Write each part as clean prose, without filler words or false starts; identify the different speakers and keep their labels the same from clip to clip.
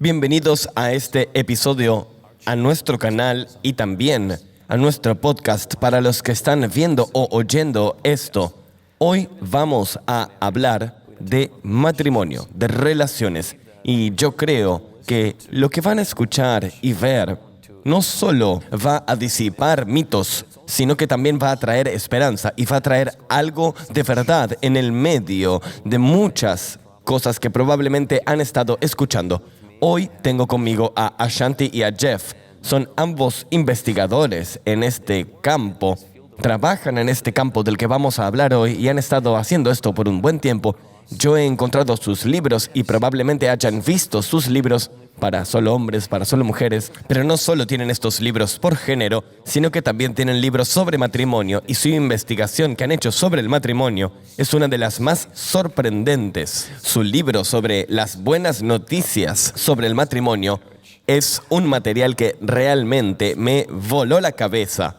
Speaker 1: Bienvenidos a este episodio, a nuestro canal y también a nuestro podcast para los que están viendo o oyendo esto. Hoy vamos a hablar de matrimonio, de relaciones. Y yo creo que lo que van a escuchar y ver no solo va a disipar mitos, sino que también va a traer esperanza y va a traer algo de verdad en el medio de muchas cosas que probablemente han estado escuchando. Hoy tengo conmigo a Ashanti y a Jeff. Son ambos investigadores en este campo. Trabajan en este campo del que vamos a hablar hoy y han estado haciendo esto por un buen tiempo. Yo he encontrado sus libros y probablemente hayan visto sus libros para solo hombres, para solo mujeres. Pero no solo tienen estos libros por género, sino que también tienen libros sobre matrimonio y su investigación que han hecho sobre el matrimonio es una de las más sorprendentes. Su libro sobre las buenas noticias sobre el matrimonio es un material que realmente me voló la cabeza.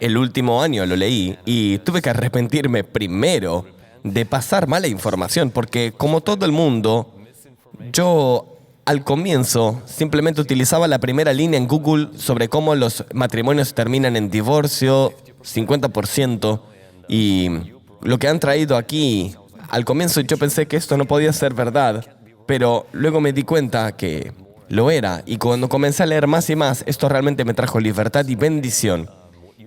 Speaker 1: El último año lo leí y tuve que arrepentirme primero de pasar mala información, porque como todo el mundo, yo al comienzo simplemente utilizaba la primera línea en Google sobre cómo los matrimonios terminan en divorcio, 50%, y lo que han traído aquí, al comienzo yo pensé que esto no podía ser verdad, pero luego me di cuenta que lo era, y cuando comencé a leer más y más, esto realmente me trajo libertad y bendición.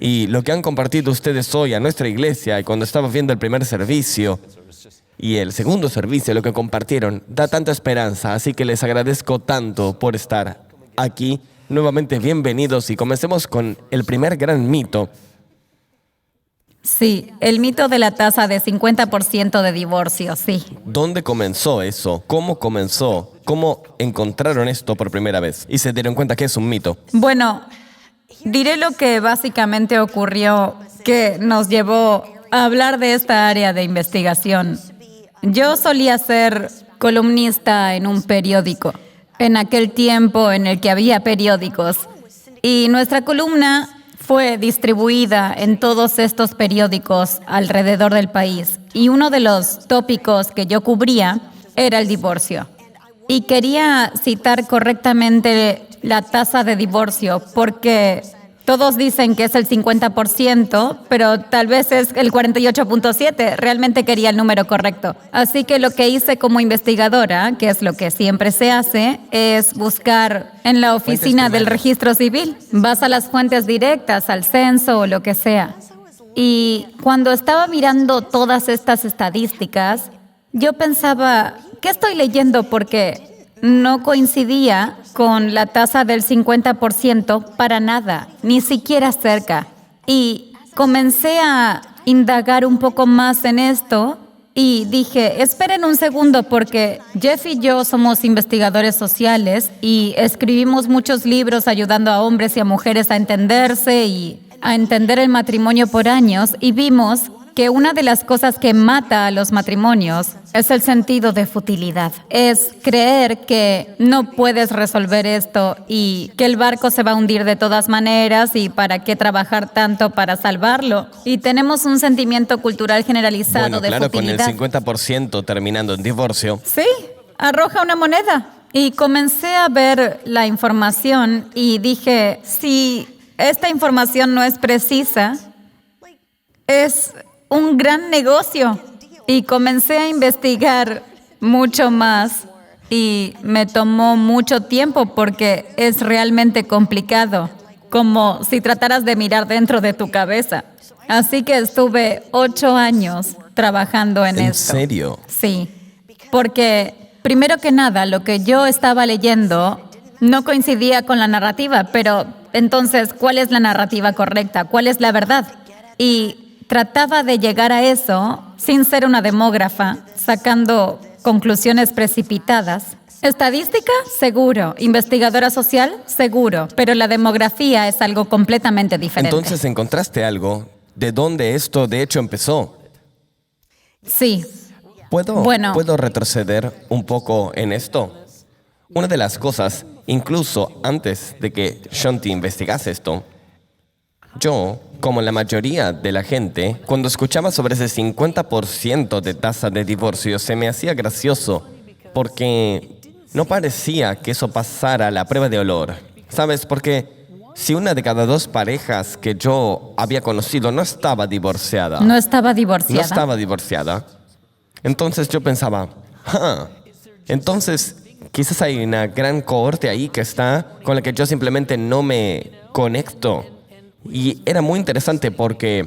Speaker 1: Y lo que han compartido ustedes hoy a nuestra iglesia, y cuando estaba viendo el primer servicio y el segundo servicio, lo que compartieron, da tanta esperanza. Así que les agradezco tanto por estar aquí. Nuevamente, bienvenidos y comencemos con el primer gran mito.
Speaker 2: Sí, el mito de la tasa de 50% de divorcio, sí.
Speaker 1: ¿Dónde comenzó eso? ¿Cómo comenzó? ¿Cómo encontraron esto por primera vez? Y se dieron cuenta que es un mito.
Speaker 2: Bueno, diré lo que básicamente ocurrió que nos llevó a hablar de esta área de investigación. Yo solía ser columnista en un periódico, en aquel tiempo en el que había periódicos, y nuestra columna fue distribuida en todos estos periódicos alrededor del país. Y uno de los tópicos que yo cubría era el divorcio. Y quería citar correctamente la tasa de divorcio, porque todos dicen que es el 50%, pero tal vez es el 48.7%. Realmente quería el número correcto. Así que lo que hice como investigadora, que es lo que siempre se hace, es buscar en la oficina del registro civil. Vas a las fuentes directas, al censo o lo que sea. Y cuando estaba mirando todas estas estadísticas, yo pensaba, ¿qué estoy leyendo? Porque no coincidía con la tasa del 50% para nada, ni siquiera cerca. Y comencé a indagar un poco más en esto y dije, esperen un segundo, porque Jeff y yo somos investigadores sociales y escribimos muchos libros ayudando a hombres y a mujeres a entenderse y a entender el matrimonio por años, y vimos que una de las cosas que mata a los matrimonios es el sentido de futilidad. Es creer que no puedes resolver esto y que el barco se va a hundir de todas maneras y para qué trabajar tanto para salvarlo. Y tenemos un sentimiento cultural generalizado de futilidad.
Speaker 1: Con el 50% terminando en divorcio.
Speaker 2: Sí, arroja una moneda. Y comencé a ver la información y dije, si esta información no es precisa, es un gran negocio. Y comencé a investigar mucho más y me tomó mucho tiempo porque es realmente complicado, como si trataras de mirar dentro de tu cabeza. Así que estuve 8 años trabajando en esto.
Speaker 1: ¿En serio?
Speaker 2: Sí, porque primero que nada lo que yo estaba leyendo no coincidía con la narrativa, pero entonces, ¿cuál es la narrativa correcta? ¿Cuál es la verdad? Y trataba de llegar a eso sin ser una demógrafa, sacando conclusiones precipitadas. Estadística, seguro. Investigadora social, seguro. Pero la demografía es algo completamente diferente.
Speaker 1: Entonces, ¿encontraste algo de dónde esto de hecho empezó?
Speaker 2: Sí.
Speaker 1: ¿Puedo retroceder un poco en esto? Una de las cosas, incluso antes de que Shanti investigase esto, yo, como la mayoría de la gente, cuando escuchaba sobre ese 50% de tasa de divorcio, se me hacía gracioso, porque no parecía que eso pasara la prueba de olor. ¿Sabes? Porque si una de cada 2 parejas que yo había conocido no estaba divorciada,
Speaker 2: No estaba divorciada.
Speaker 1: no estaba divorciada, entonces yo pensaba, entonces quizás hay una gran cohorte ahí que está con la que yo simplemente no me conecto. Y era muy interesante porque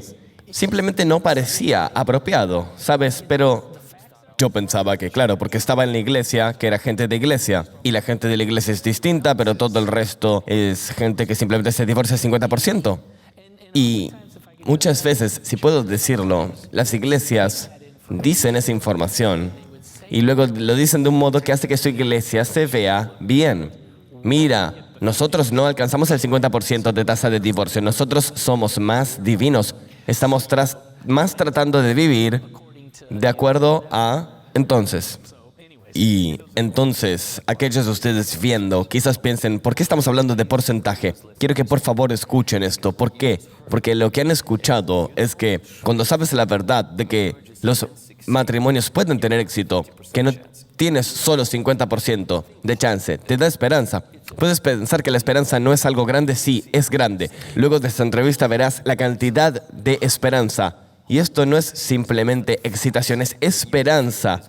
Speaker 1: simplemente no parecía apropiado, ¿sabes? Pero yo pensaba que, claro, porque estaba en la iglesia, que era gente de iglesia, y la gente de la iglesia es distinta, pero todo el resto es gente que simplemente se divorcia 50%. Y muchas veces, si puedo decirlo, las iglesias dicen esa información y luego lo dicen de un modo que hace que su iglesia se vea bien. Mira, nosotros no alcanzamos el 50% de tasa de divorcio, nosotros somos más divinos, estamos más tratando de vivir de acuerdo a entonces. Y entonces, aquellos de ustedes viendo, quizás piensen, ¿por qué estamos hablando de porcentaje? Quiero que por favor escuchen esto. ¿Por qué? Porque lo que han escuchado es que cuando sabes la verdad de que los matrimonios pueden tener éxito, que no tienes solo 50% de chance, te da esperanza. Puedes pensar que la esperanza no es algo grande, sí, es grande. Luego de esta entrevista verás la cantidad de esperanza. Y esto no es simplemente excitación, es esperanza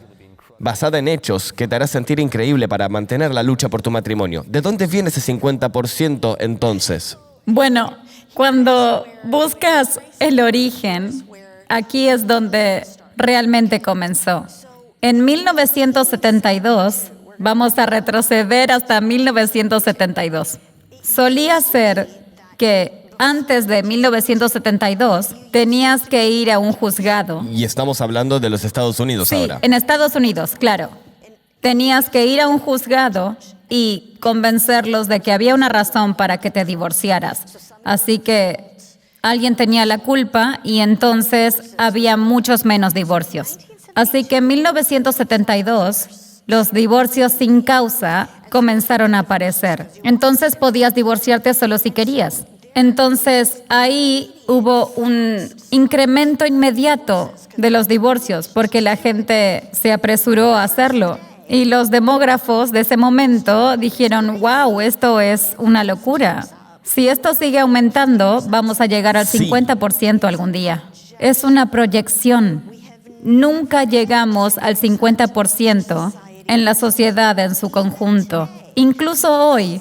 Speaker 1: basada en hechos que te hará sentir increíble para mantener la lucha por tu matrimonio. ¿De dónde viene ese 50% entonces?
Speaker 2: Bueno, cuando buscas el origen, aquí es donde realmente comenzó. En 1972, vamos a retroceder hasta 1972. Solía ser que antes de 1972 tenías que ir a un juzgado.
Speaker 1: Y estamos hablando de los Estados Unidos ahora.
Speaker 2: Sí, en Estados Unidos, claro. Tenías que ir a un juzgado y convencerlos de que había una razón para que te divorciaras. Así que alguien tenía la culpa y entonces había muchos menos divorcios. Así que en 1972, los divorcios sin causa comenzaron a aparecer. Entonces podías divorciarte solo si querías. Entonces, ahí hubo un incremento inmediato de los divorcios porque la gente se apresuró a hacerlo. Y los demógrafos de ese momento dijeron, wow, esto es una locura. Si esto sigue aumentando, vamos a llegar al 50% algún día. Es una proyección. Nunca llegamos al 50% en la sociedad en su conjunto. Incluso hoy,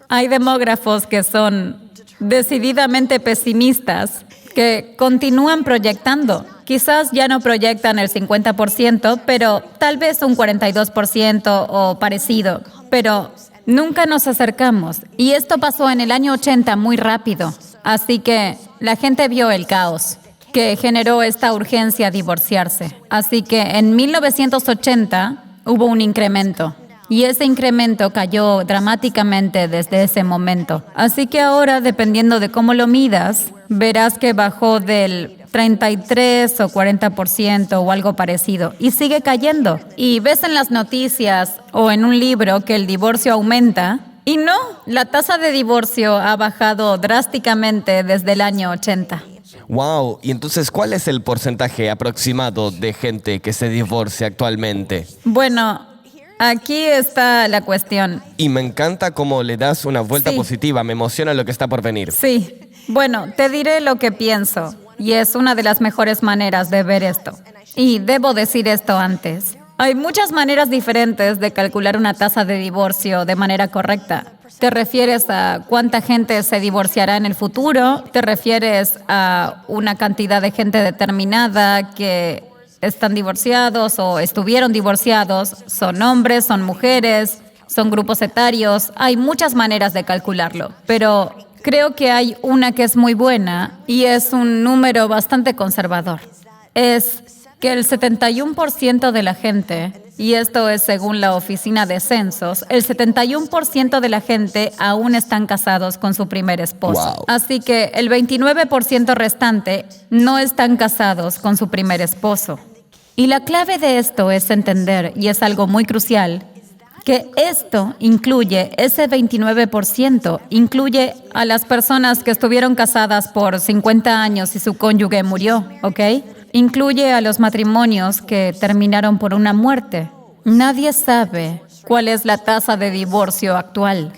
Speaker 2: hay demógrafos que son decididamente pesimistas, que continúan proyectando. Quizás ya no proyectan el 50%, pero tal vez un 42% o parecido. Pero nunca nos acercamos. Y esto pasó en el año 80 muy rápido. Así que la gente vio el caos que generó esta urgencia a divorciarse. Así que en 1980 hubo un incremento. Y ese incremento cayó dramáticamente desde ese momento. Así que ahora, dependiendo de cómo lo midas, verás que bajó del 33 o 40% o algo parecido. Y sigue cayendo. Y ves en las noticias o en un libro que el divorcio aumenta. Y no, la tasa de divorcio ha bajado drásticamente desde el año 80.
Speaker 1: Wow, y entonces, ¿cuál es el porcentaje aproximado de gente que se divorcia actualmente?
Speaker 2: Bueno, aquí está la cuestión.
Speaker 1: Y me encanta cómo le das una vuelta positiva, me emociona lo que está por venir.
Speaker 2: Sí, bueno, te diré lo que pienso, y es una de las mejores maneras de ver esto. Y debo decir esto antes. Hay muchas maneras diferentes de calcular una tasa de divorcio de manera correcta. ¿Te refieres a cuánta gente se divorciará en el futuro? ¿Te refieres a una cantidad de gente determinada que están divorciados o estuvieron divorciados? ¿Son hombres, son mujeres, son grupos etarios? Hay muchas maneras de calcularlo, pero creo que hay una que es muy buena y es un número bastante conservador. Es que el 71% de la gente, y esto es según la Oficina de Censos, el 71% de la gente aún están casados con su primer esposo.
Speaker 1: Wow.
Speaker 2: Así que el 29% restante no están casados con su primer esposo. Y la clave de esto es entender, y es algo muy crucial, que esto incluye, ese 29%, incluye a las personas que estuvieron casadas por 50 años y su cónyuge murió, ¿ok? Incluye a los matrimonios que terminaron por una muerte. Nadie sabe cuál es la tasa de divorcio actual.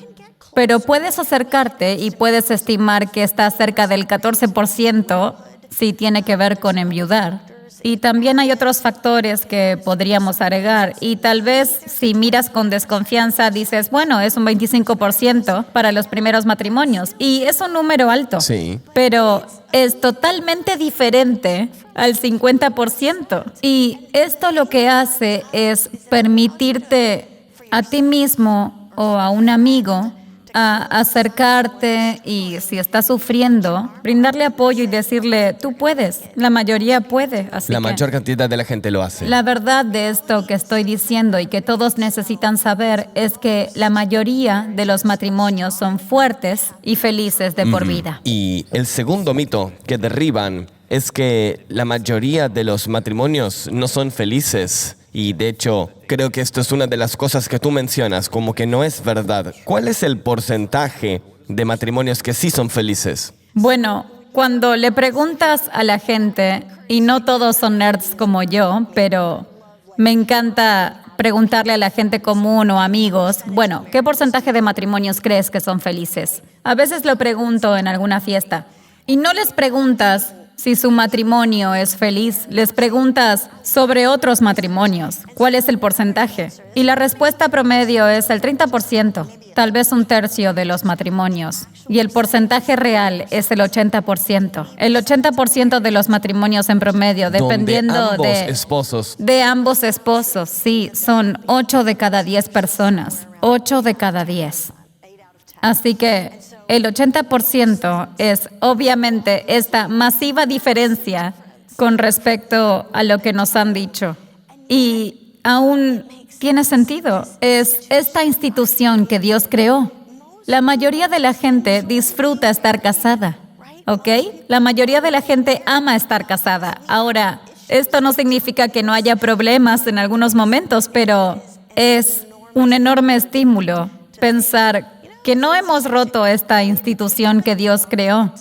Speaker 2: Pero puedes acercarte y puedes estimar que está cerca del 14% si tiene que ver con enviudar. Y también hay otros factores que podríamos agregar. Y tal vez si miras con desconfianza dices, bueno, es un 25% para los primeros matrimonios. Y es un número alto.
Speaker 1: Sí.
Speaker 2: Pero es totalmente diferente al 50%. Y esto lo que hace es permitirte a ti mismo o a un amigo a acercarte y si está sufriendo, brindarle apoyo y decirle, tú puedes, la mayoría puede. Así
Speaker 1: La
Speaker 2: que
Speaker 1: mayor cantidad de la gente lo hace.
Speaker 2: la verdad de esto que estoy diciendo y que todos necesitan saber es que la mayoría de los matrimonios son fuertes y felices de por vida.
Speaker 1: Y el segundo mito que derriban es que la mayoría de los matrimonios no son felices. Y de hecho, creo que esto es una de las cosas que tú mencionas, como que no es verdad. ¿Cuál es el porcentaje de matrimonios que sí son felices?
Speaker 2: Bueno, cuando le preguntas a la gente, y no todos son nerds como yo, pero me encanta preguntarle a la gente común o amigos, bueno, ¿qué porcentaje de matrimonios crees que son felices? A veces lo pregunto en alguna fiesta. Y no les preguntas si su matrimonio es feliz, les preguntas sobre otros matrimonios, ¿cuál es el porcentaje? Y la respuesta promedio es el 30%, tal vez un tercio de los matrimonios. Y el porcentaje real es el 80%. El 80% de los matrimonios en promedio, dependiendo de ambos esposos, sí, son 8 de cada 10 personas. 8 de cada 10. Así que el 80% es obviamente esta masiva diferencia con respecto a lo que nos han dicho. Y aún tiene sentido. Es esta institución que Dios creó. La mayoría de la gente disfruta estar casada, ¿ok? La mayoría de la gente ama estar casada. Ahora, esto no significa que no haya problemas en algunos momentos, pero es un enorme estímulo pensar que no hemos roto esta institución que Dios creó.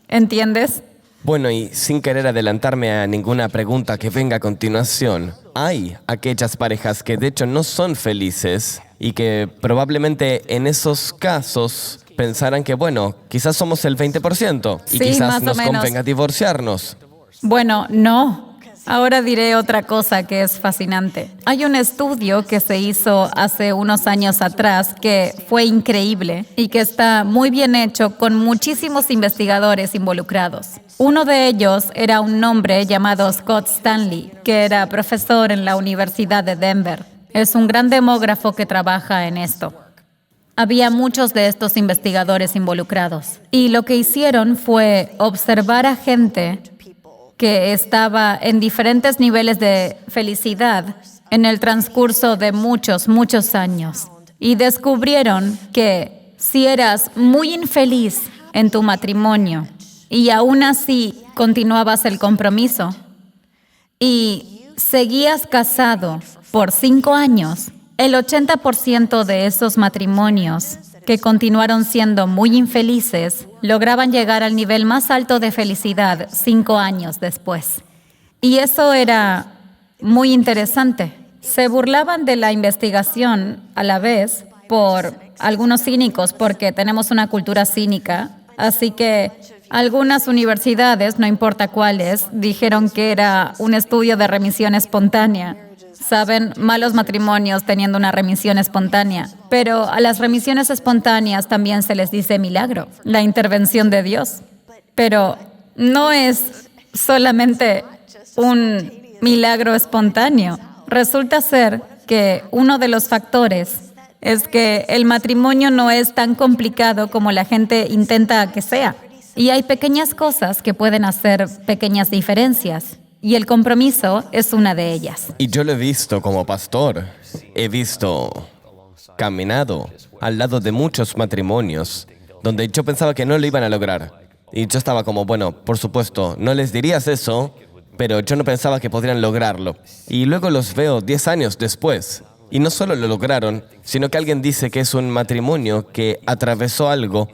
Speaker 2: ¿Entiendes?
Speaker 1: Bueno, y sin querer adelantarme a ninguna pregunta que venga a continuación, hay aquellas parejas que de hecho no son felices y que probablemente en esos casos pensarán que, bueno, quizás somos el 20% y
Speaker 2: Sí,
Speaker 1: quizás
Speaker 2: más o
Speaker 1: nos
Speaker 2: menos.
Speaker 1: convenga divorciarnos.
Speaker 2: Bueno, no. Ahora diré otra cosa que es fascinante. Hay un estudio que se hizo hace unos años atrás que fue increíble y que está muy bien hecho con muchísimos investigadores involucrados. Uno de ellos era un hombre llamado Scott Stanley, que era profesor en la Universidad de Denver. Es un gran demógrafo que trabaja en esto. Había muchos de estos investigadores involucrados. Y lo que hicieron fue observar a gente que estaba en diferentes niveles de felicidad en el transcurso de muchos, muchos años. Y descubrieron que si eras muy infeliz en tu matrimonio y aún así continuabas el compromiso y seguías casado por 5 años, el 80% de esos matrimonios que continuaron siendo muy infelices, lograban llegar al nivel más alto de felicidad 5 años después. Y eso era muy interesante. Se burlaban de la investigación a la vez por algunos cínicos, porque tenemos una cultura cínica. Así que algunas universidades, no importa cuáles, dijeron que era un estudio de remisión espontánea. Saben, malos matrimonios teniendo una remisión espontánea. Pero a las remisiones espontáneas también se les dice milagro, la intervención de Dios. Pero no es solamente un milagro espontáneo. Resulta ser que uno de los factores es que el matrimonio no es tan complicado como la gente intenta que sea. Y hay pequeñas cosas que pueden hacer pequeñas diferencias. Y el compromiso es una de ellas.
Speaker 1: Y yo lo he visto como pastor. He visto caminado al lado de muchos matrimonios donde yo pensaba que no lo iban a lograr. Y yo estaba como, bueno, por supuesto, no les dirías eso, pero yo no pensaba que podrían lograrlo. Y luego los veo 10 años después. Y no solo lo lograron, sino que alguien dice que es un matrimonio que atravesó algo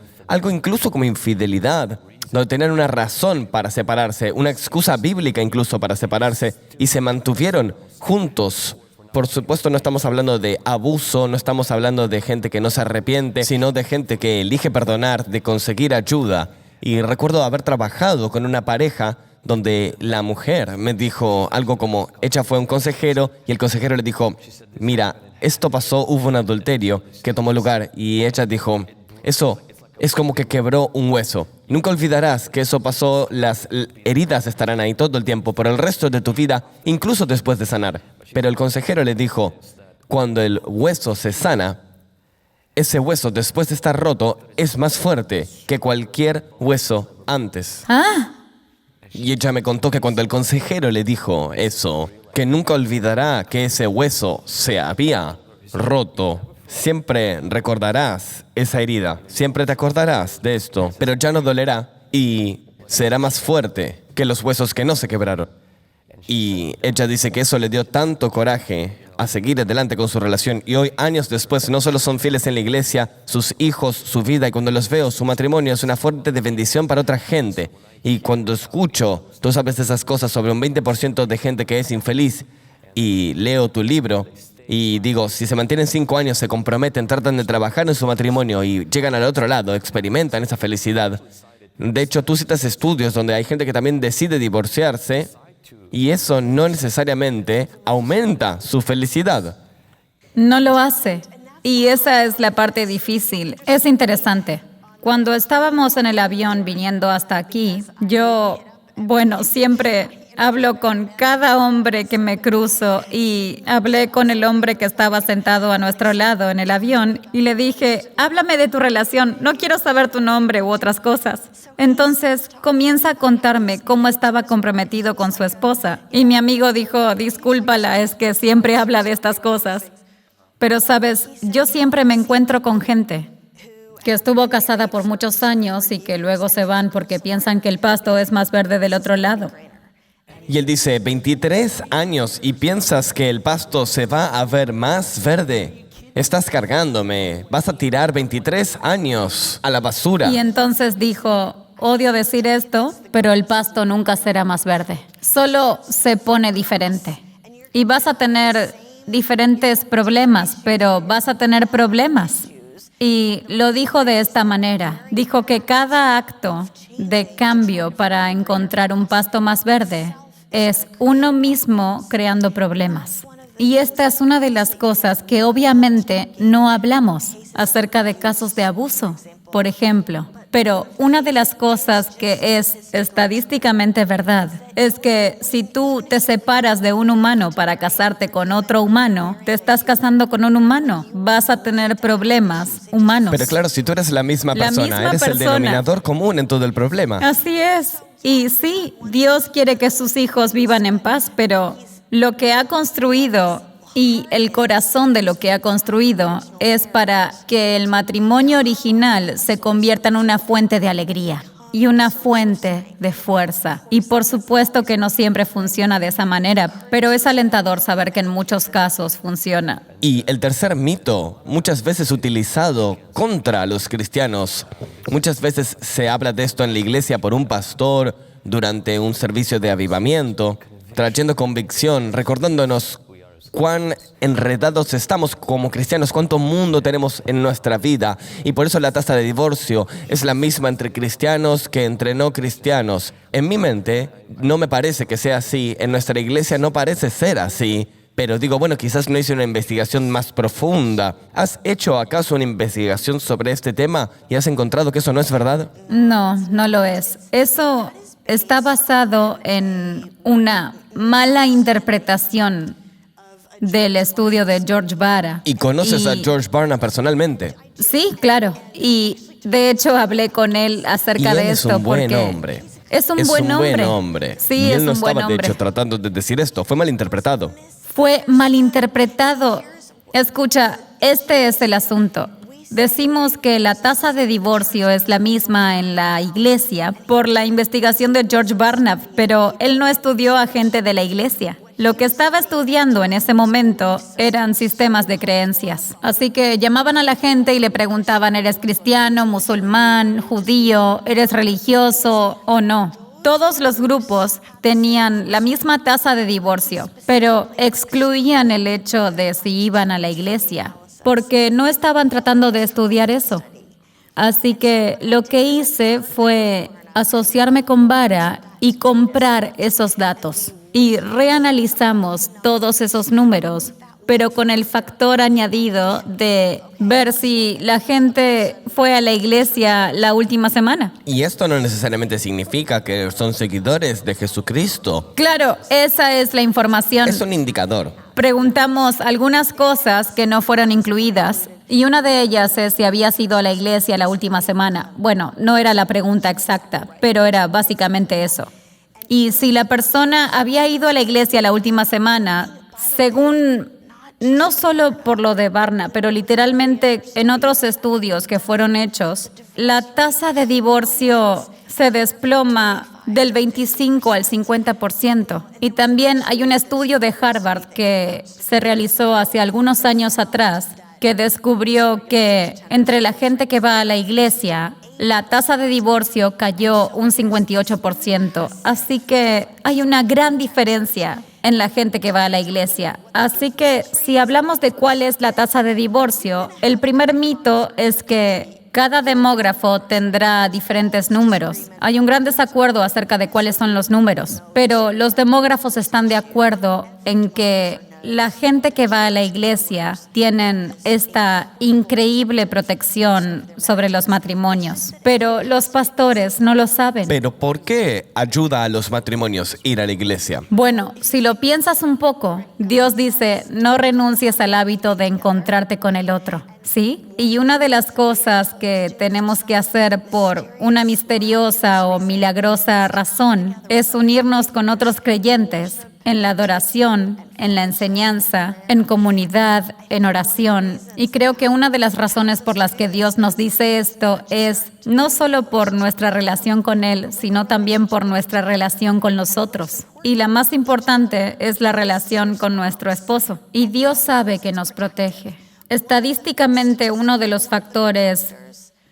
Speaker 1: incluso como infidelidad, donde tenían una razón para separarse, una excusa bíblica incluso para separarse, y se mantuvieron juntos Por supuesto, no estamos hablando de abuso, no estamos hablando de gente que no se arrepiente, sino de gente que elige perdonar, de conseguir ayuda. Y recuerdo haber trabajado con una pareja donde la mujer me dijo algo como, ella fue un consejero y el consejero le dijo, mira, esto pasó, hubo un adulterio que tomó lugar y ella dijo, eso es como que quebró un hueso. Nunca olvidarás que eso pasó, las heridas estarán ahí todo el tiempo, por el resto de tu vida, incluso después de sanar. Pero el consejero le dijo, cuando el hueso se sana, ese hueso después de estar roto es más fuerte que cualquier hueso antes. Y ella me contó que cuando el consejero le dijo eso, que nunca olvidará que ese hueso se había roto. Siempre recordarás esa herida, siempre te acordarás de esto, pero ya no dolerá y será más fuerte que los huesos que no se quebraron. Y ella dice que eso le dio tanto coraje a seguir adelante con su relación y hoy, años después, no solo son fieles en la iglesia, sus hijos, su vida y cuando los veo, su matrimonio es una fuente de bendición para otra gente. Y cuando escucho, tú sabes esas cosas sobre un 20% de gente que es infeliz y leo tu libro y digo, si se mantienen 5 años, se comprometen, tratan de trabajar en su matrimonio y llegan al otro lado, experimentan esa felicidad. De hecho, tú citas estudios donde hay gente que también decide divorciarse y eso no necesariamente aumenta su felicidad.
Speaker 2: No lo hace. Y esa es la parte difícil. Es interesante. Cuando estábamos en el avión viniendo hasta aquí, siempre hablo con cada hombre que me cruzo y hablé con el hombre que estaba sentado a nuestro lado en el avión y le dije, háblame de tu relación, no quiero saber tu nombre u otras cosas. Entonces comienza a contarme cómo estaba comprometido con su esposa y mi amigo dijo, discúlpala, es que siempre habla de estas cosas. Pero sabes, yo siempre me encuentro con gente que estuvo casada por muchos años y que luego se van porque piensan que el pasto es más verde del otro lado.
Speaker 1: Y él dice, 23 años y piensas que el pasto se va a ver más verde. Estás cargándome, vas a tirar 23 años a la basura.
Speaker 2: Y entonces dijo, odio decir esto, pero el pasto nunca será más verde. Solo se pone diferente. Y vas a tener diferentes problemas, pero vas a tener problemas. Y lo dijo de esta manera. Dijo que cada acto de cambio para encontrar un pasto más verde es uno mismo creando problemas. Y esta es una de las cosas que obviamente no hablamos acerca de casos de abuso, por ejemplo. Pero una de las cosas que es estadísticamente verdad es que si tú te separas de un humano para casarte con otro humano, te estás casando con un humano, vas a tener problemas humanos.
Speaker 1: Pero claro, si tú eres la misma persona, eres el denominador común en todo el problema.
Speaker 2: Así es. Y sí, Dios quiere que sus hijos vivan en paz, pero lo que ha construido y el corazón de lo que ha construido es para que el matrimonio original se convierta en una fuente de alegría y una fuente de fuerza. Y por supuesto que no siempre funciona de esa manera, pero es alentador saber que en muchos casos funciona.
Speaker 1: Y el tercer mito, muchas veces utilizado contra los cristianos, muchas veces se habla de esto en la iglesia por un pastor durante un servicio de avivamiento, trayendo convicción, recordándonos cuán enredados estamos como cristianos, cuánto mundo tenemos en nuestra vida. Y por eso la tasa de divorcio es la misma entre cristianos que entre no cristianos. En mi mente no me parece que sea así, en nuestra iglesia no parece ser así. Pero digo, bueno, quizás no hice una investigación más profunda. ¿Has hecho acaso una investigación sobre este tema y has encontrado que eso no es verdad?
Speaker 2: No, no lo es. Eso está basado en una mala interpretación del estudio de George Barna.
Speaker 1: ¿Y conoces a George Barna personalmente?
Speaker 2: Sí, claro. Y de hecho hablé con él acerca de esto.
Speaker 1: Es un buen hombre.
Speaker 2: Es un buen hombre. Sí,
Speaker 1: y él
Speaker 2: es
Speaker 1: no
Speaker 2: un buen
Speaker 1: estaba,
Speaker 2: hombre.
Speaker 1: de hecho, tratando de decir esto. Fue malinterpretado.
Speaker 2: Fue malinterpretado. Escucha, este es el asunto. Decimos que la tasa de divorcio es la misma en la iglesia por la investigación de George Barna, pero él no estudió a gente de la iglesia. Lo que estaba estudiando en ese momento eran sistemas de creencias. Así que llamaban a la gente y le preguntaban, ¿eres cristiano, musulmán, judío, eres religioso o no? Todos los grupos tenían la misma tasa de divorcio, pero excluían el hecho de si iban a la iglesia, porque no estaban tratando de estudiar eso. Así que lo que hice fue asociarme con Vara y comprar esos datos. Y reanalizamos todos esos números, pero con el factor añadido de ver si la gente fue a la iglesia la última semana.
Speaker 1: Y esto no necesariamente significa que son seguidores de Jesucristo.
Speaker 2: Claro, esa es la información.
Speaker 1: Es un indicador.
Speaker 2: Preguntamos algunas cosas que no fueron incluidas y una de ellas es si habías ido a la iglesia la última semana. Bueno, no era la pregunta exacta, pero era básicamente eso. Y si la persona había ido a la iglesia la última semana, según, no solo por lo de Barna, pero literalmente en otros estudios que fueron hechos, la tasa de divorcio se desploma del 25 al 50%. Y también hay un estudio de Harvard que se realizó hace algunos años atrás que descubrió que entre la gente que va a la iglesia, la tasa de divorcio cayó un 58%. Así que hay una gran diferencia en la gente que va a la iglesia. Así que si hablamos de cuál es la tasa de divorcio, el primer mito es que cada demógrafo tendrá diferentes números. Hay un gran desacuerdo acerca de cuáles son los números, pero los demógrafos están de acuerdo en que la gente que va a la iglesia tienen esta increíble protección sobre los matrimonios, pero los pastores no lo saben.
Speaker 1: Pero ¿por qué ayuda a los matrimonios ir a la iglesia?
Speaker 2: Bueno, si lo piensas un poco, Dios dice, no renuncies al hábito de encontrarte con el otro, ¿sí? Y una de las cosas que tenemos que hacer por una misteriosa o milagrosa razón es unirnos con otros creyentes en la adoración, en la enseñanza, en comunidad, en oración. Y creo que una de las razones por las que Dios nos dice esto es no solo por nuestra relación con Él, sino también por nuestra relación con los otros. Y la más importante es la relación con nuestro esposo. Y Dios sabe que nos protege. Estadísticamente, uno de los factores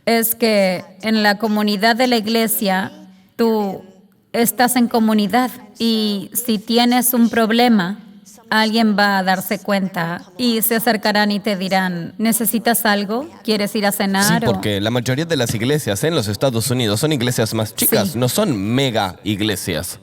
Speaker 2: es que en la comunidad de la iglesia, tú estás en comunidad y si tienes un problema, alguien va a darse cuenta y se acercarán y te dirán, ¿necesitas algo? ¿Quieres ir a cenar?
Speaker 1: Sí, porque la mayoría de las iglesias en los Estados Unidos son iglesias más chicas,
Speaker 2: Sí.
Speaker 1: no son mega iglesias.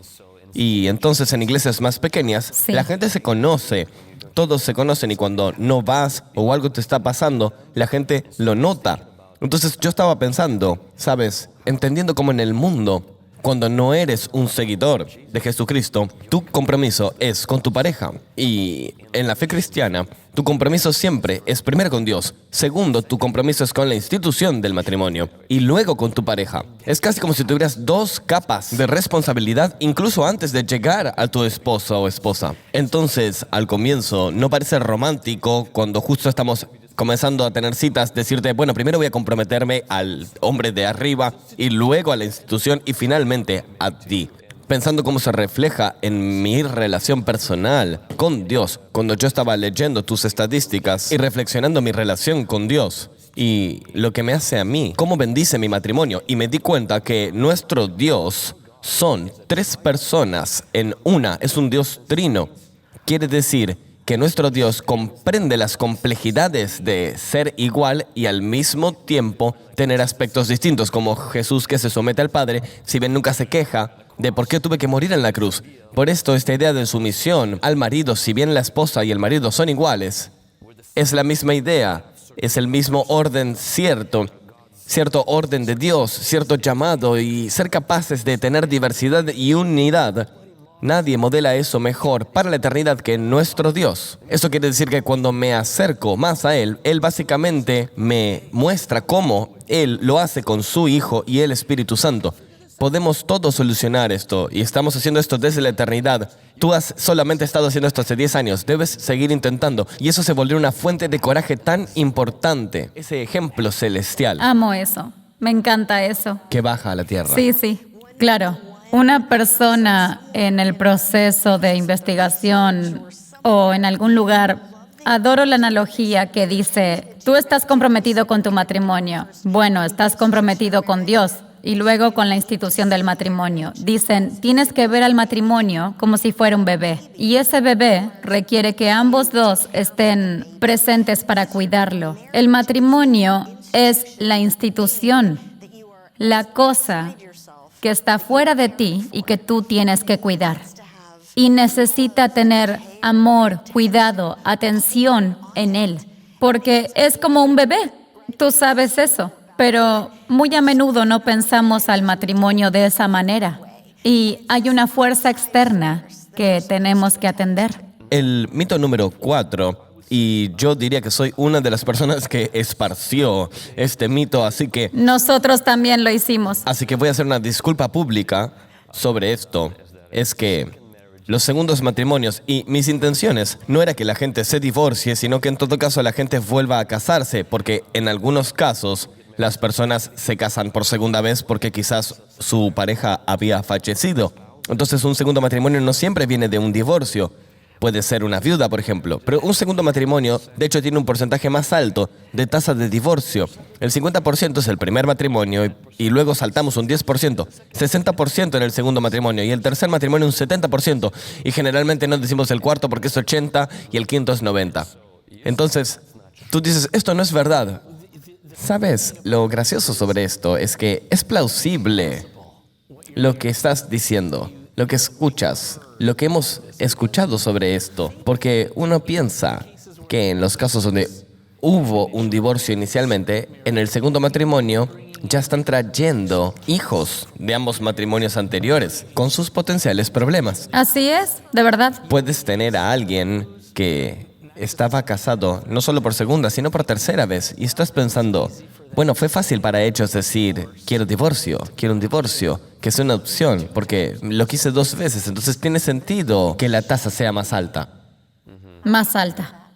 Speaker 1: Y entonces en iglesias más pequeñas,
Speaker 2: Sí.
Speaker 1: la gente se conoce, todos se conocen y cuando no vas o algo te está pasando, la gente lo nota. Entonces yo estaba pensando, ¿sabes? Entendiendo cómo en el mundo, cuando no eres un seguidor de Jesucristo, tu compromiso es con tu pareja. Y en la fe cristiana, tu compromiso siempre es primero con Dios. Segundo, tu compromiso es con la institución del matrimonio. Y luego con tu pareja. Es casi como si tuvieras dos capas de responsabilidad, incluso antes de llegar a tu esposo o esposa. Entonces, al comienzo, no parece romántico cuando justo estamos comenzando a tener citas, decirte, bueno, primero voy a comprometerme al hombre de arriba y luego a la institución y finalmente a ti. Pensando cómo se refleja en mi relación personal con Dios, cuando yo estaba leyendo tus estadísticas y reflexionando mi relación con Dios y lo que me hace a mí, cómo bendice mi matrimonio, y me di cuenta que nuestro Dios son tres personas en una, es un Dios trino. Quiere decir que nuestro Dios comprende las complejidades de ser igual y al mismo tiempo tener aspectos distintos, como Jesús que se somete al Padre, si bien nunca se queja de por qué tuve que morir en la cruz. Por esto, esta idea de sumisión al marido, si bien la esposa y el marido son iguales, es la misma idea, es el mismo orden cierto orden de Dios, cierto llamado y ser capaces de tener diversidad y unidad. Nadie modela eso mejor para la eternidad que nuestro Dios. Eso quiere decir que cuando me acerco más a Él, Él básicamente me muestra cómo Él lo hace con su Hijo y el Espíritu Santo. Podemos todos solucionar esto y estamos haciendo esto desde la eternidad. Tú has solamente estado haciendo esto hace 10 años, debes seguir intentando. Y eso se volvió una fuente de coraje tan importante. Ese ejemplo celestial
Speaker 2: Amo eso. Me encanta eso.
Speaker 1: que baja a la tierra.
Speaker 2: Sí, sí, claro. Una persona en el proceso de investigación o en algún lugar, adoro la analogía que dice, tú estás comprometido con tu matrimonio. Bueno, estás comprometido con Dios. y luego con la institución del matrimonio. Dicen, tienes que ver al matrimonio como si fuera un bebé. Y ese bebé requiere que ambos dos estén presentes para cuidarlo. El matrimonio es la institución, la cosa que está fuera de ti y que tú tienes que cuidar. Y necesita tener amor, cuidado, atención en él, porque es como un bebé. Tú sabes eso, pero muy a menudo no pensamos al matrimonio de esa manera. Y hay una fuerza externa que tenemos que atender.
Speaker 1: El mito número 4, y yo diría que soy una de las personas que esparció este mito, así que
Speaker 2: Nosotros también lo hicimos.
Speaker 1: voy a hacer una disculpa pública sobre esto. Es que los segundos matrimonios, y mis intenciones no era que la gente se divorcie, sino que en todo caso la gente vuelva a casarse, porque en algunos casos las personas se casan por segunda vez porque quizás su pareja había fallecido. Entonces un segundo matrimonio no siempre viene de un divorcio. Puede ser una viuda, por ejemplo. Pero un segundo matrimonio, de hecho, tiene un porcentaje más alto de tasa de divorcio. El 50% es el primer matrimonio y luego saltamos un 10%, 60% en el segundo matrimonio y el tercer matrimonio un 70%. Y generalmente no decimos el cuarto porque es 80 y el quinto es 90. Entonces, tú dices, esto no es verdad. ¿Sabes? Lo gracioso sobre esto es que es plausible lo que estás diciendo, lo que escuchas, lo que hemos escuchado sobre esto, porque uno piensa que en los casos donde hubo un divorcio inicialmente, en el segundo matrimonio ya están trayendo hijos de ambos matrimonios anteriores con sus potenciales problemas.
Speaker 2: Así es, de verdad.
Speaker 1: Puedes tener a alguien que estaba casado no solo por segunda, sino por tercera vez y estás pensando, bueno, fue fácil para ellos decir, quiero un divorcio, que es una opción, porque lo quise 2 veces, entonces tiene sentido que la tasa sea más alta.
Speaker 2: Más alta.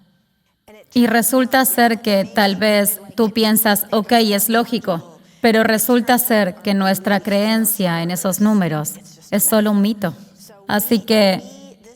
Speaker 2: Y resulta ser que tal vez tú piensas, ok, es lógico, pero resulta ser que nuestra creencia en esos números es solo un mito. Así que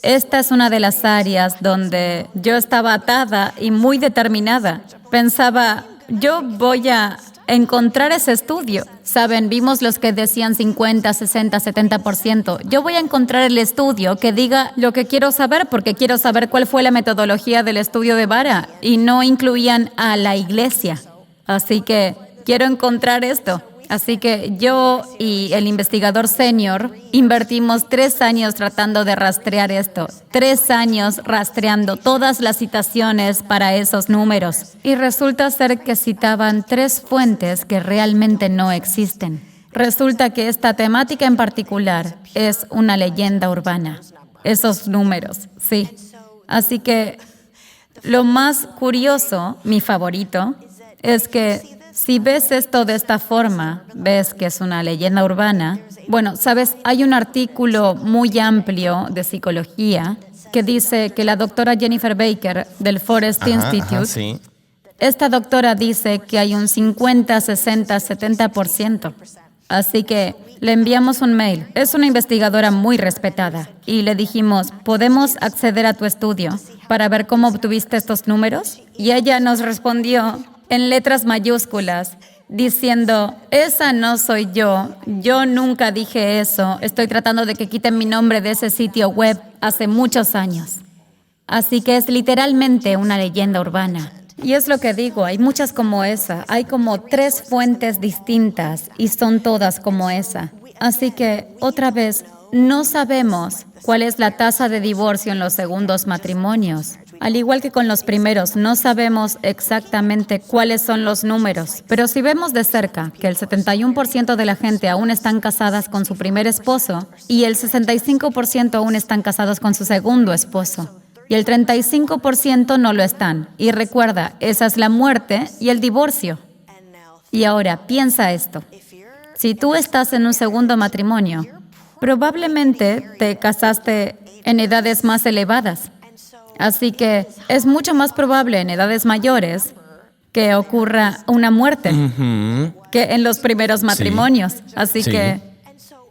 Speaker 2: esta es una de las áreas donde yo estaba atada y muy determinada. Pensaba, yo voy a encontrar ese estudio. Saben, vimos los que decían 50, 60, 70%. Yo voy a encontrar el estudio que diga lo que quiero saber, porque quiero saber cuál fue la metodología del estudio de Barra y no incluían a la iglesia. Así que quiero encontrar esto. Así que yo y el investigador senior invertimos 3 años tratando de rastrear esto. 3 años rastreando todas las citaciones para esos números. Y resulta ser que citaban 3 fuentes que realmente no existen. Resulta que esta temática en particular es una leyenda urbana. Esos números, sí. Así que lo más curioso, mi favorito, es que si ves esto de esta forma, ves que es una leyenda urbana. Bueno, sabes, hay un artículo muy amplio de psicología que dice que la doctora Jennifer Baker del Forest Institute,
Speaker 1: Sí.
Speaker 2: esta doctora dice que hay un 50, 60, 70%. Así que le enviamos un mail. Es una investigadora muy respetada. Y le dijimos, ¿podemos acceder a tu estudio para ver cómo obtuviste estos números? Y ella nos respondió en letras mayúsculas, diciendo, esa no soy yo nunca dije eso, estoy tratando de que quiten mi nombre de ese sitio web hace muchos años. Así que es literalmente una leyenda urbana. Y es lo que digo, hay muchas como esa, hay como 3 fuentes distintas y son todas como esa. Así que, otra vez, no sabemos cuál es la tasa de divorcio en los segundos matrimonios. Al igual que con los primeros, no sabemos exactamente cuáles son los números. Pero si vemos de cerca que el 71% de la gente aún están casadas con su primer esposo y el 65% aún están casados con su segundo esposo y el 35% no lo están. Y recuerda, esa es la muerte y el divorcio. Y ahora, piensa esto. Si tú estás en un segundo matrimonio, probablemente te casaste en edades más elevadas. Así que es mucho más probable en edades mayores que ocurra una muerte que en los primeros matrimonios. Así que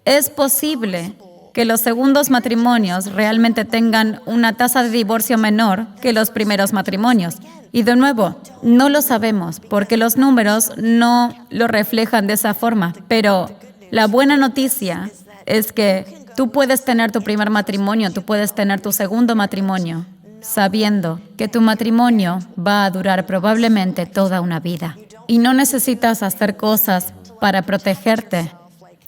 Speaker 2: es posible que los segundos matrimonios realmente tengan una tasa de divorcio menor que los primeros matrimonios. Y de nuevo, no lo sabemos porque los números no lo reflejan de esa forma, pero La buena noticia es que tú puedes tener tu primer matrimonio, tú puedes tener tu segundo matrimonio, sabiendo que tu matrimonio va a durar probablemente toda una vida. Y no necesitas hacer cosas para protegerte.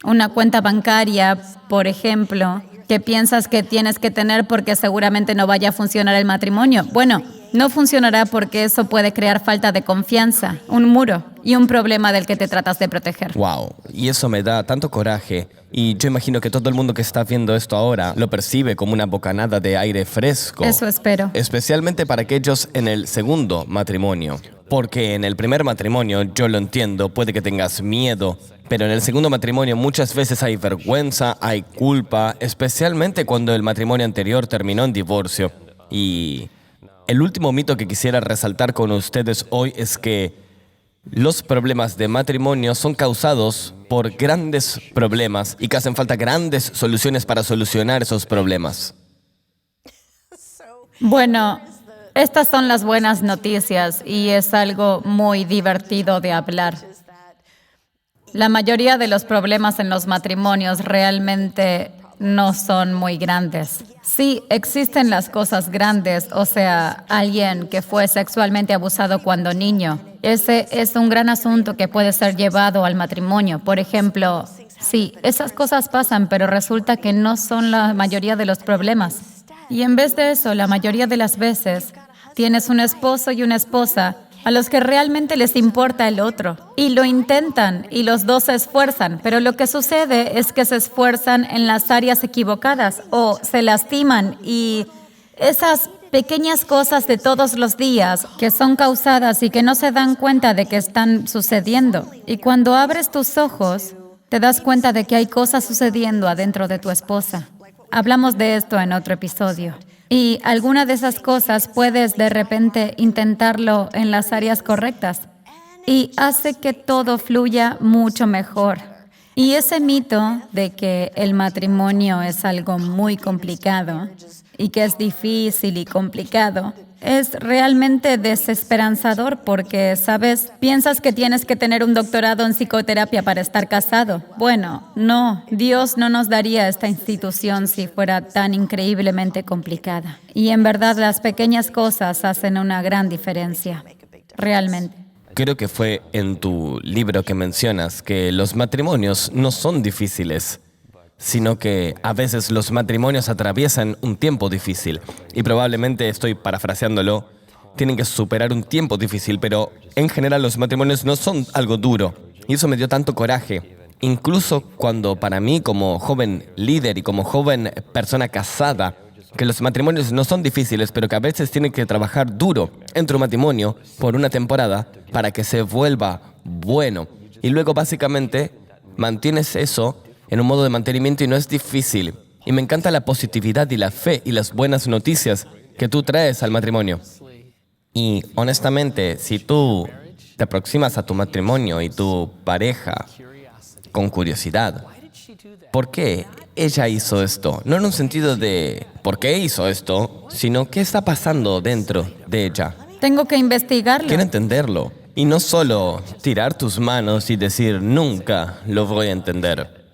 Speaker 2: Una cuenta bancaria, por ejemplo, que piensas que tienes que tener porque seguramente no vaya a funcionar el matrimonio. Bueno, no funcionará porque eso puede crear falta de confianza, un muro y un problema del que te tratas de proteger.
Speaker 1: Wow, y eso me da tanto coraje. Y yo imagino que todo el mundo que está viendo esto ahora lo percibe como una bocanada de aire fresco.
Speaker 2: Eso espero.
Speaker 1: Especialmente para aquellos en el segundo matrimonio. Porque en el primer matrimonio, yo lo entiendo, puede que tengas miedo, pero en el segundo matrimonio muchas veces hay vergüenza, hay culpa, especialmente cuando el matrimonio anterior terminó en divorcio. Y el último mito que quisiera resaltar con ustedes hoy es que los problemas de matrimonio son causados por grandes problemas y que hacen falta grandes soluciones para solucionar esos problemas.
Speaker 2: Bueno, estas son las buenas noticias y es algo muy divertido de hablar. La mayoría de los problemas en los matrimonios realmente no son muy grandes. Sí, existen las cosas grandes, o sea, alguien que fue sexualmente abusado cuando niño. Ese es un gran asunto que puede ser llevado al matrimonio. Por ejemplo, sí, esas cosas pasan, pero resulta que no son la mayoría de los problemas. Y en vez de eso, la mayoría de las veces, tienes un esposo y una esposa a los que realmente les importa el otro. Y lo intentan, y los dos se esfuerzan, pero lo que sucede es que se esfuerzan en las áreas equivocadas o se lastiman y esas pequeñas cosas de todos los días que son causadas y que no se dan cuenta de que están sucediendo. Y cuando abres tus ojos, te das cuenta de que hay cosas sucediendo adentro de tu esposa. Hablamos de esto en otro episodio. Y alguna de esas cosas puedes de repente intentarlo en las áreas correctas y hace que todo fluya mucho mejor. Y ese mito de que el matrimonio es algo muy complicado y que es difícil y complicado es realmente desesperanzador porque, ¿sabes? Piensas que tienes que tener un doctorado en psicoterapia para estar casado. Bueno, no, Dios no nos daría esta institución si fuera tan increíblemente complicada. Y en verdad las pequeñas cosas hacen una gran diferencia, realmente.
Speaker 1: Creo que fue en tu libro que mencionas que los matrimonios no son difíciles, sino que a veces los matrimonios atraviesan un tiempo difícil. Y probablemente, estoy parafraseándolo, tienen que superar un tiempo difícil, pero en general los matrimonios no son algo duro. Y eso me dio tanto coraje. Incluso cuando para mí como joven líder y como joven persona casada, que los matrimonios no son difíciles, pero que a veces tienen que trabajar duro en tu matrimonio por una temporada para que se vuelva bueno. Y luego básicamente mantienes eso en un modo de mantenimiento y no es difícil. Y me encanta la positividad y la fe y las buenas noticias que tú traes al matrimonio. Y honestamente, si tú te aproximas a tu matrimonio y tu pareja con curiosidad, ¿por qué ella hizo esto? No en un sentido de ¿por qué hizo esto?, sino ¿qué está pasando dentro de ella?
Speaker 2: Tengo que investigarlo.
Speaker 1: Quiero entenderlo. Y no solo tirar tus manos y decir nunca lo voy a entender.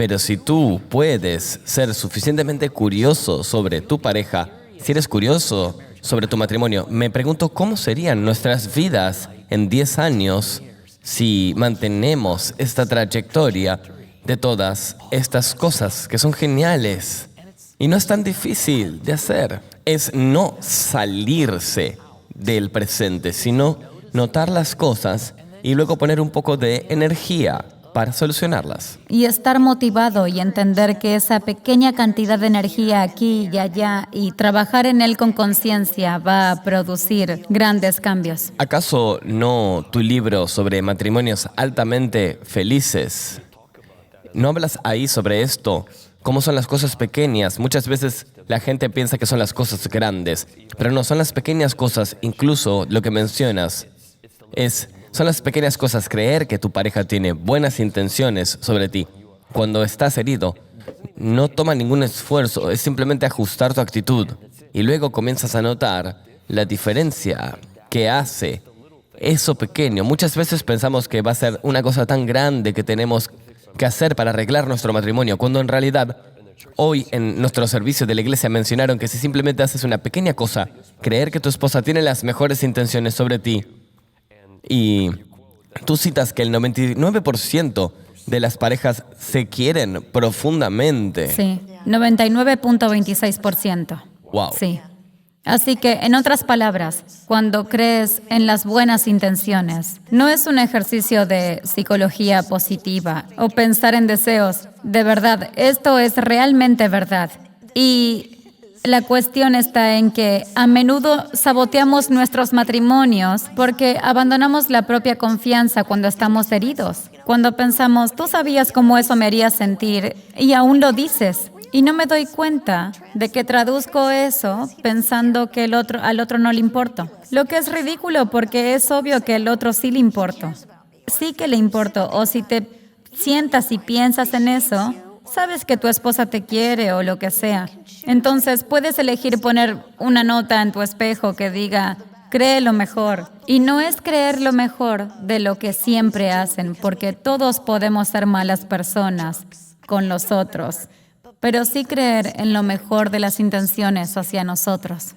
Speaker 1: Pero si tú puedes ser suficientemente curioso sobre tu pareja, si eres curioso sobre tu matrimonio, me pregunto cómo serían nuestras vidas en 10 años si mantenemos esta trayectoria de todas estas cosas que son geniales. Y no es tan difícil de hacer. Es no salirse del presente, sino notar las cosas y luego poner un poco de energía para solucionarlas.
Speaker 2: Y estar motivado y entender que esa pequeña cantidad de energía aquí y allá y trabajar en él con conciencia va a producir grandes cambios.
Speaker 1: ¿Acaso no tu libro sobre matrimonios altamente felices? ¿No hablas ahí sobre esto? ¿Cómo son las cosas pequeñas? Muchas veces la gente piensa que son las cosas grandes, pero no, son las pequeñas cosas. Incluso lo que mencionas son las pequeñas cosas. Creer que tu pareja tiene buenas intenciones sobre ti. Cuando estás herido, no toma ningún esfuerzo, es simplemente ajustar tu actitud. Y luego comienzas a notar la diferencia que hace eso pequeño. Muchas veces pensamos que va a ser una cosa tan grande que tenemos qué hacer para arreglar nuestro matrimonio, cuando en realidad hoy en nuestro servicio de la iglesia mencionaron que si simplemente haces una pequeña cosa, creer que tu esposa tiene las mejores intenciones sobre ti, y tú citas que el 99% de las parejas se quieren profundamente.
Speaker 2: Sí, 99.26%.
Speaker 1: Wow.
Speaker 2: Sí. Así que, en otras palabras, cuando crees en las buenas intenciones, no es un ejercicio de psicología positiva o pensar en deseos. De verdad, esto es realmente verdad. Y la cuestión está en que a menudo saboteamos nuestros matrimonios porque abandonamos la propia confianza cuando estamos heridos. Cuando pensamos, tú sabías cómo eso me haría sentir y aún lo dices. Y no me doy cuenta de que traduzco eso pensando que al otro no le importo. Lo que es ridículo porque es obvio que al otro sí le importo. Sí que le importo. O si te sientas y piensas en eso, sabes que tu esposa te quiere o lo que sea. Entonces puedes elegir poner una nota en tu espejo que diga, cree lo mejor. Y no es creer lo mejor de lo que siempre hacen, porque todos podemos ser malas personas con los otros. Pero sí creer en lo mejor de las intenciones hacia nosotros.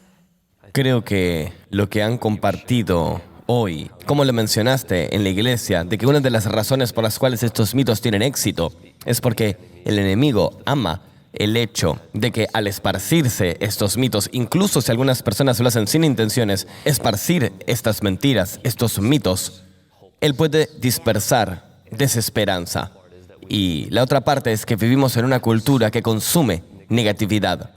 Speaker 1: Creo que lo que han compartido hoy, como lo mencionaste en la iglesia, de que una de las razones por las cuales estos mitos tienen éxito es porque el enemigo ama el hecho de que al esparcirse estos mitos, incluso si algunas personas lo hacen sin intenciones, esparcir estas mentiras, estos mitos, él puede dispersar desesperanza. Y la otra parte es que vivimos en una cultura que consume negatividad.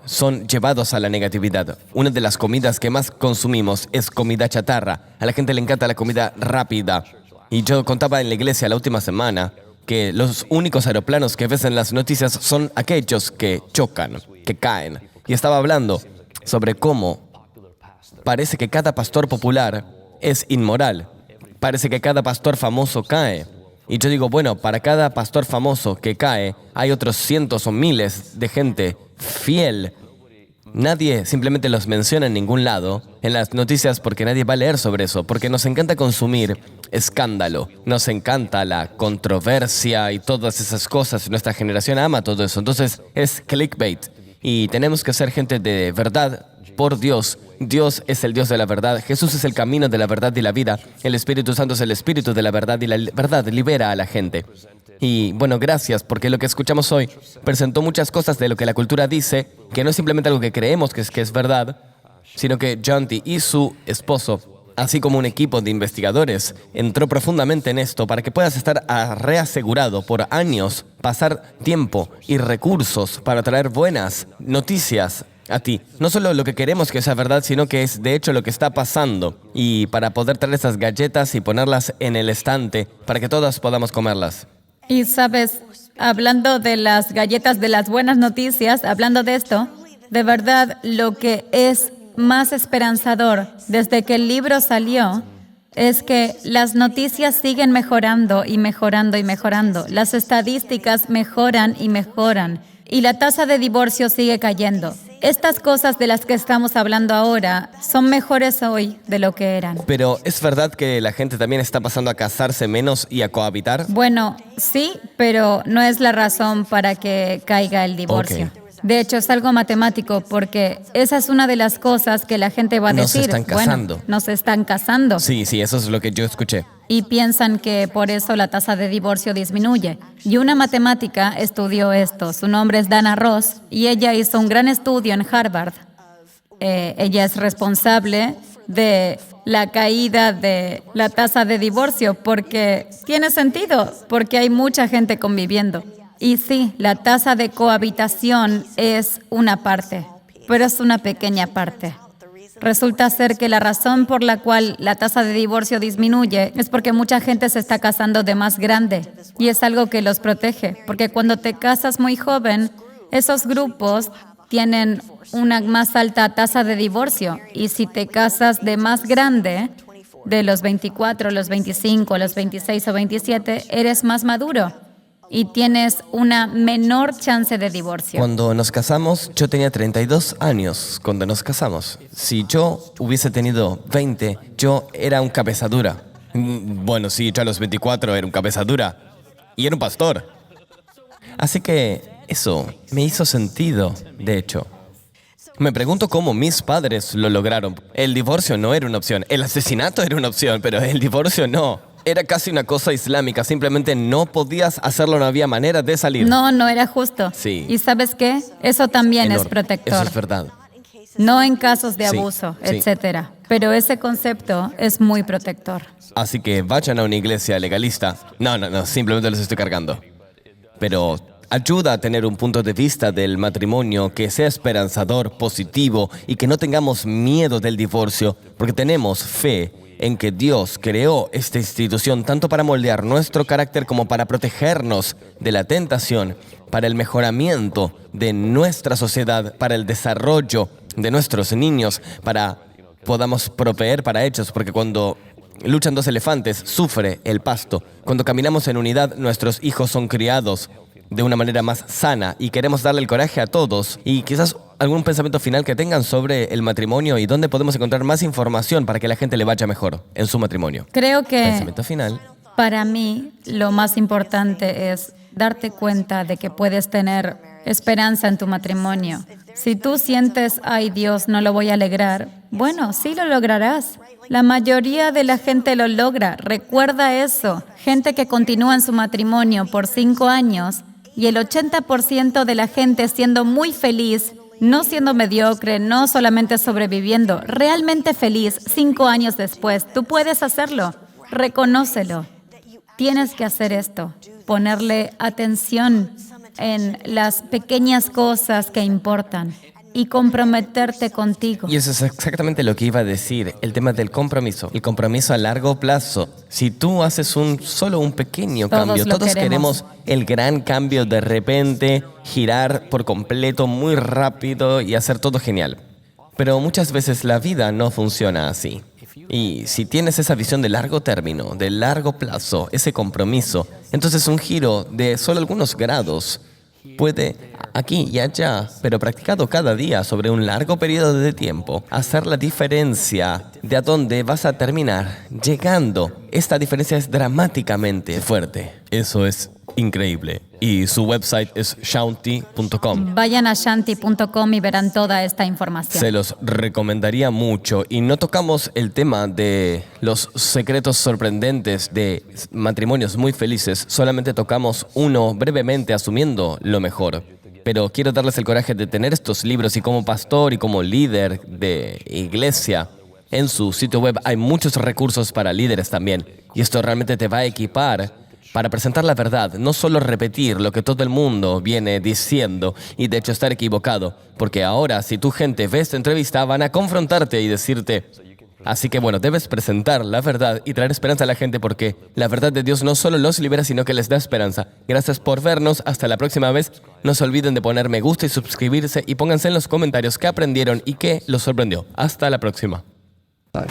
Speaker 1: Son llevados a la negatividad. Una de las comidas que más consumimos es comida chatarra. A la gente le encanta la comida rápida. Y yo contaba en la iglesia la última semana que los únicos aeroplanos que ves en las noticias son aquellos que chocan, que caen. Y estaba hablando sobre cómo parece que cada pastor popular es inmoral. Parece que cada pastor famoso cae. Y yo digo, bueno, para cada pastor famoso que cae, hay otros cientos o miles de gente fiel. Nadie simplemente los menciona en ningún lado en las noticias porque nadie va a leer sobre eso, porque nos encanta consumir escándalo, nos encanta la controversia y todas esas cosas. Nuestra generación ama todo eso, entonces es clickbait. Y tenemos que ser gente de verdad por Dios. Dios es el Dios de la verdad. Jesús es el camino de la verdad y la vida. El Espíritu Santo es el Espíritu de la verdad y la verdad libera a la gente. Y bueno, gracias, porque lo que escuchamos hoy presentó muchas cosas de lo que la cultura dice, que no es simplemente algo que creemos que es verdad, sino que Jonty y su esposo, así como un equipo de investigadores, entró profundamente en esto para que puedas estar reasegurado por años, pasar tiempo y recursos para traer buenas noticias a ti. No solo lo que queremos que sea verdad, sino que es de hecho lo que está pasando. Y para poder traer esas galletas y ponerlas en el estante para que todas podamos comerlas.
Speaker 2: Y sabes, hablando de las galletas de las buenas noticias, hablando de esto, de verdad lo que es más esperanzador desde que el libro salió es que las noticias siguen mejorando y mejorando y mejorando. Las estadísticas mejoran y mejoran. Y la tasa de divorcio sigue cayendo. Estas cosas de las que estamos hablando ahora son mejores hoy de lo que eran.
Speaker 1: Pero ¿es verdad que la gente también está pasando a casarse menos y a cohabitar?
Speaker 2: Bueno, sí, pero no es la razón para que caiga el divorcio.
Speaker 1: Ok.
Speaker 2: De hecho, es algo matemático porque esa es una de las cosas que la gente va a
Speaker 1: Nos
Speaker 2: decir.
Speaker 1: están casando.
Speaker 2: Bueno, nos están casando.
Speaker 1: Sí, eso es lo que yo escuché.
Speaker 2: Y piensan que por eso la tasa de divorcio disminuye. Y una matemática estudió esto. Su nombre es Dana Ross y ella hizo un gran estudio en Harvard. Ella es responsable de la caída de la tasa de divorcio porque tiene sentido, porque hay mucha gente conviviendo. Y sí, la tasa de cohabitación es una parte, pero es una pequeña parte. Resulta ser que la razón por la cual la tasa de divorcio disminuye es porque mucha gente se está casando de más grande y es algo que los protege, porque cuando te casas muy joven, esos grupos tienen una más alta tasa de divorcio y si te casas de más grande, de los 24, los 25, los 26 o 27, eres más maduro y tienes una menor chance de divorcio.
Speaker 1: Cuando nos casamos, yo tenía 32 años cuando nos casamos. Si yo hubiese tenido 20, yo era un cabezadura. Bueno, sí, yo a los 24 era un cabezadura. Y era un pastor. Así que eso me hizo sentido, de hecho. Me pregunto cómo mis padres lo lograron. El divorcio no era una opción. El asesinato era una opción, pero el divorcio no. Era casi una cosa islámica. Simplemente no podías hacerlo, no había manera de salir.
Speaker 2: No, no era justo.
Speaker 1: Sí.
Speaker 2: ¿Y sabes qué? Eso también es
Speaker 1: Enorme.
Speaker 2: protector.
Speaker 1: Eso es verdad.
Speaker 2: No en casos de
Speaker 1: Sí,
Speaker 2: abuso,
Speaker 1: sí.
Speaker 2: etcétera. Pero ese concepto es muy protector.
Speaker 1: Así que vayan a una iglesia legalista. No, simplemente los estoy cargando. Pero ayuda a tener un punto de vista del matrimonio que sea esperanzador, positivo y que no tengamos miedo del divorcio, porque tenemos fe en que Dios creó esta institución tanto para moldear nuestro carácter como para protegernos de la tentación, para el mejoramiento de nuestra sociedad, para el desarrollo de nuestros niños, para podamos proveer para ellos, porque cuando luchan dos elefantes, sufre el pasto. Cuando caminamos en unidad, nuestros hijos son criados de una manera más sana y queremos darle el coraje a todos. Y quizás algún pensamiento final que tengan sobre el matrimonio y dónde podemos encontrar más información para que la gente le vaya mejor en su matrimonio.
Speaker 2: Creo que
Speaker 1: Pensamiento final.
Speaker 2: para mí lo más importante es darte cuenta de que puedes tener esperanza en tu matrimonio. Si tú sientes, ay Dios, no lo voy a lograr, bueno, sí lo lograrás. La mayoría de la gente lo logra. Recuerda eso. Gente que continúa en su matrimonio por 5 años y el 80% de la gente siendo muy feliz, no siendo mediocre, no solamente sobreviviendo, realmente feliz 5 años después. Tú puedes hacerlo. Reconócelo. Tienes que hacer esto. Ponerle atención en las pequeñas cosas que importan y comprometerte contigo.
Speaker 1: Y eso es exactamente lo que iba a decir, el tema del compromiso, el compromiso a largo plazo. Si tú haces solo un pequeño
Speaker 2: Todos
Speaker 1: cambio,
Speaker 2: lo
Speaker 1: todos
Speaker 2: queremos.
Speaker 1: queremos el gran cambio de repente, girar por completo muy rápido y hacer todo genial. Pero muchas veces la vida no funciona así. Y si tienes esa visión de largo término, de largo plazo, ese compromiso, entonces un giro de solo algunos grados puede, aquí y allá, pero practicado cada día sobre un largo periodo de tiempo, hacer la diferencia de a dónde vas a terminar llegando. Esta diferencia es dramáticamente fuerte. Eso es increíble. Y su website es shaunti.com.
Speaker 2: Vayan a shanti.com y verán toda esta información.
Speaker 1: Se los recomendaría mucho. Y no tocamos el tema de los secretos sorprendentes de matrimonios muy felices. Solamente tocamos uno brevemente, asumiendo lo mejor. Pero quiero darles el coraje de tener estos libros y como pastor y como líder de iglesia, en su sitio web hay muchos recursos para líderes también. Y esto realmente te va a equipar para presentar la verdad, no solo repetir lo que todo el mundo viene diciendo y de hecho estar equivocado, porque ahora si tu gente ve esta entrevista van a confrontarte y decirte, así que bueno, debes presentar la verdad y traer esperanza a la gente porque la verdad de Dios no solo los libera, sino que les da esperanza. Gracias por vernos, hasta la próxima vez. No se olviden de poner me gusta y suscribirse y pónganse en los comentarios qué aprendieron y qué los sorprendió. Hasta la próxima.
Speaker 3: Bye.